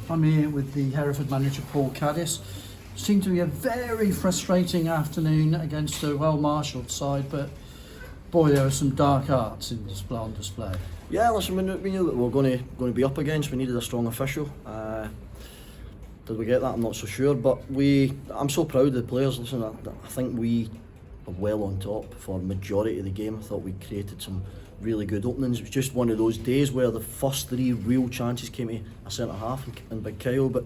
I'm here with the Hereford manager, Paul Caddis. Seemed to be a very frustrating afternoon against a well-marshalled side, but boy, there were some dark arts on display. Yeah, listen, we knew that we were going to be up against. We needed a strong official. Did we get that? I'm not so sure, but I'm so proud of the players. Listen, I think we were well on top for the majority of the game. I thought we created some really good openings. It was just one of those days where the first three real chances came to a centre half and Big Kyle. But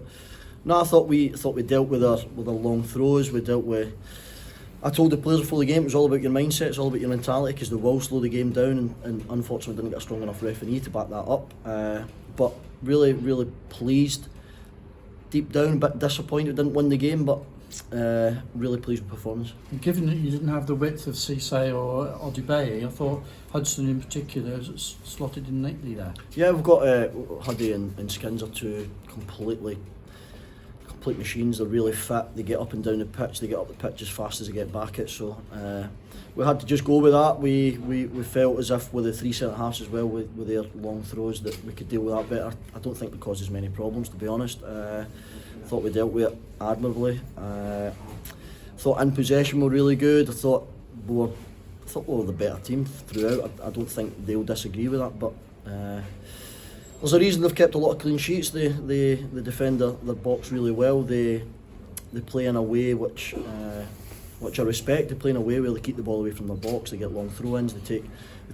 no, I thought we dealt with our long throws. We dealt with. I told the players before the game it was all about your mindset, it's all about your mentality, because they will slow the game down, and unfortunately didn't get a strong enough referee to back that up. But really pleased. Deep down, a bit disappointed didn't win the game, but really pleased with performance. And given that you didn't have the width of Cisse or Odubey, I thought Hudson in particular slotted in neatly there. Yeah, we've got Huddy and Skins are two complete machines. They're really fit, they get up and down the pitch, they get up the pitch as fast as they get back it, so we had to just go with that. We felt as if with the three centre halves as well, with their long throws, that we could deal with that better. I don't think it caused as many problems, to be honest. I thought we dealt with it admirably. Thought in possession we were really good. I thought we were the better team throughout. I don't think they'll disagree with that, but there's a reason they've kept a lot of clean sheets. They defend their box really well. They play in a way which I respect. They play in a way where they keep the ball away from their box. They get long throw-ins. They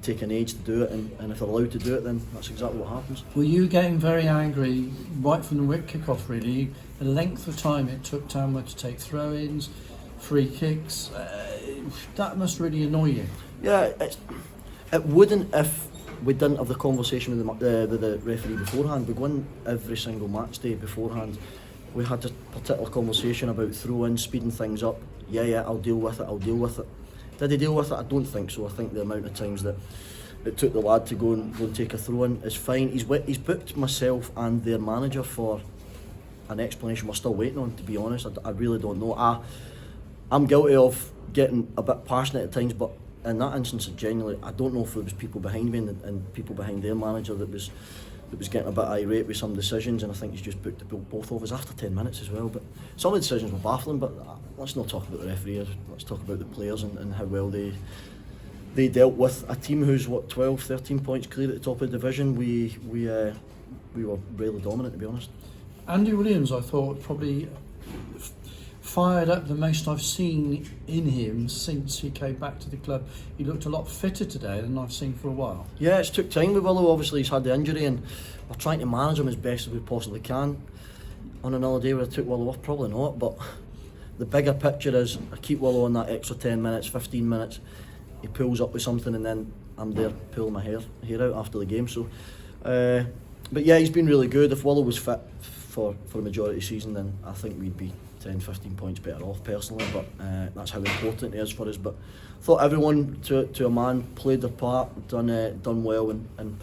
take an age to do it, and if they're allowed to do it, then that's exactly what happens. Were you getting very angry right from the Wick kick-off? Really, the length of time it took Tamworth to take throw-ins, free kicks. That must really annoy you. Yeah, it wouldn't if we didn't have the conversation with the referee beforehand. We go in every single match day beforehand. We had a particular conversation about throw-ins, speeding things up. Yeah, I'll deal with it. Did he deal with it? I don't think so. I think the amount of times that it took the lad to go and take a throw-in is fine. He's booked myself and their manager for an explanation we're still waiting on, to be honest. I really don't know. I'm guilty of getting a bit passionate at times, but in that instance, genuinely, I don't know if there was people behind me and people behind their manager that was getting a bit irate with some decisions, and I think he's just booked both of us after 10 minutes as well. But some of the decisions were baffling, but let's not talk about the referees, let's talk about the players and how well they dealt with a team who's 12, 13 points clear at the top of the division. We were really dominant, to be honest. Andy Williams, I thought, probably fired up the most I've seen in him since he came back to the club. He looked a lot fitter today than I've seen for a while. Yeah, it's took time with Willow. Obviously he's had the injury, and we're trying to manage him as best as we possibly can. On another day where I took Willow off, probably not, but the bigger picture is I keep Willow on that extra 10 minutes, 15 minutes. He pulls up with something, and then I'm there pulling my hair out after the game. So but yeah, he's been really good. If Willow was fit for the majority of the season, then I think we'd be 10-15 points better off personally, but that's how important it is for us. But I thought everyone to a man played their part, done well, and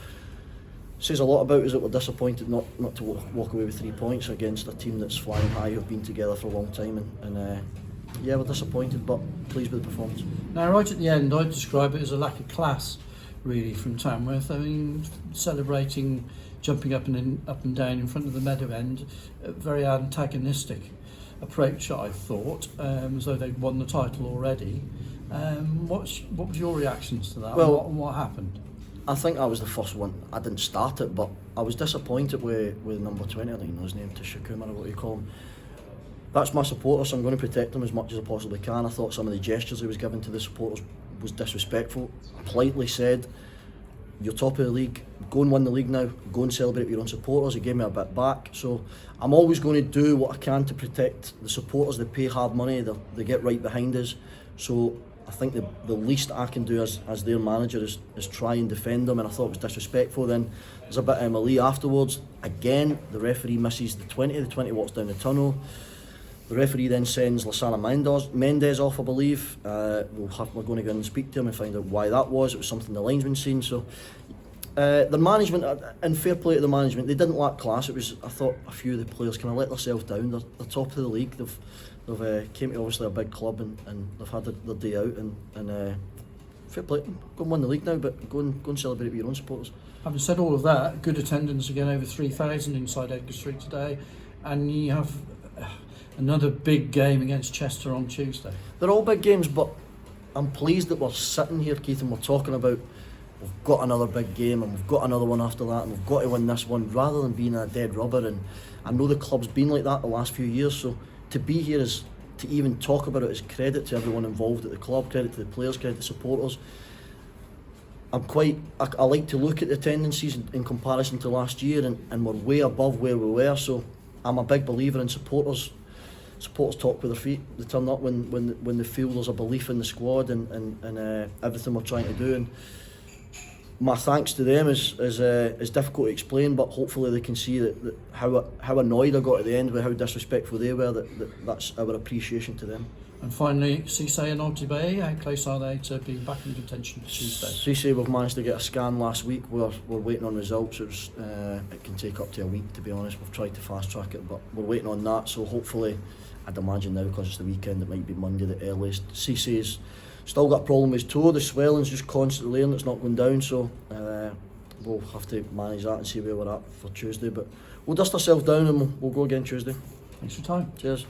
says a lot about us that we're disappointed not to walk away with 3 points against a team that's flying high, who've been together for a long time, and yeah, we're disappointed but pleased with the performance. Now right at the end, I'd describe it as a lack of class really from Tamworth. I mean, celebrating, jumping up and down in front of the meadow end, very antagonistic approach, I thought, as though they'd won the title already. What was your reactions to that? Well, what happened? I think I was the first one. I didn't start it, but I was disappointed with number 20, I don't know his name, Tashikuma or what you call him. That's my supporter, so I'm going to protect him as much as I possibly can. I thought some of the gestures he was giving to the supporters was disrespectful. I politely said, you're top of the league, go and win the league now, go and celebrate with your own supporters. He gave me a bit back, so I'm always going to do what I can to protect the supporters. They pay hard money, they get right behind us, so I think the least I can do as their manager is try and defend them, and I thought it was disrespectful. Then there's a bit of Emily afterwards. Again, the referee misses the 20 walks down the tunnel. The referee then sends Lasana Mendes off, I believe. We're going to go in and speak to him and find out why that was. It was something the linesman seen. So the management, and fair play to the management, they didn't lack class. It was, I thought, a few of the players kind of let themselves down. They're top of the league. They've came to obviously a big club, and they've had their day out. And fair play to them. Go and win the league now, but go and celebrate with your own supporters. Having said all of that, good attendance again, over 3,000 inside Edgar Street today, and you have another big game against Chester on Tuesday. They're all big games, but I'm pleased that we're sitting here, Keith, and we're talking about we've got another big game and we've got another one after that and we've got to win this one, rather than being a dead rubber. And I know the club's been like that the last few years, so to be here is to even talk about it is credit to everyone involved at the club, credit to the players, credit to the supporters. I like to look at the attendances in comparison to last year, and we're way above where we were, so I'm a big believer in supporters talk with their feet. They turn up when they feel there's a belief in the squad and everything we're trying to do. And my thanks to them is difficult to explain, but hopefully they can see that how annoyed I got at the end with how disrespectful they were. That's our appreciation to them. And finally, Cisse and Odsey Bay, how close are they to being back in contention for Tuesday? Cisse, we've managed to get a scan last week. We're waiting on results. It can take up to a week, to be honest. We've tried to fast track it, but we're waiting on that. So hopefully, I'd imagine now, because it's the weekend, it might be Monday the earliest. Cisse's still got a problem with his toe. The swelling's just constantly there and it's not going down. So we'll have to manage that and see where we're at for Tuesday. But we'll dust ourselves down and we'll go again Tuesday. Thanks for your time. Cheers.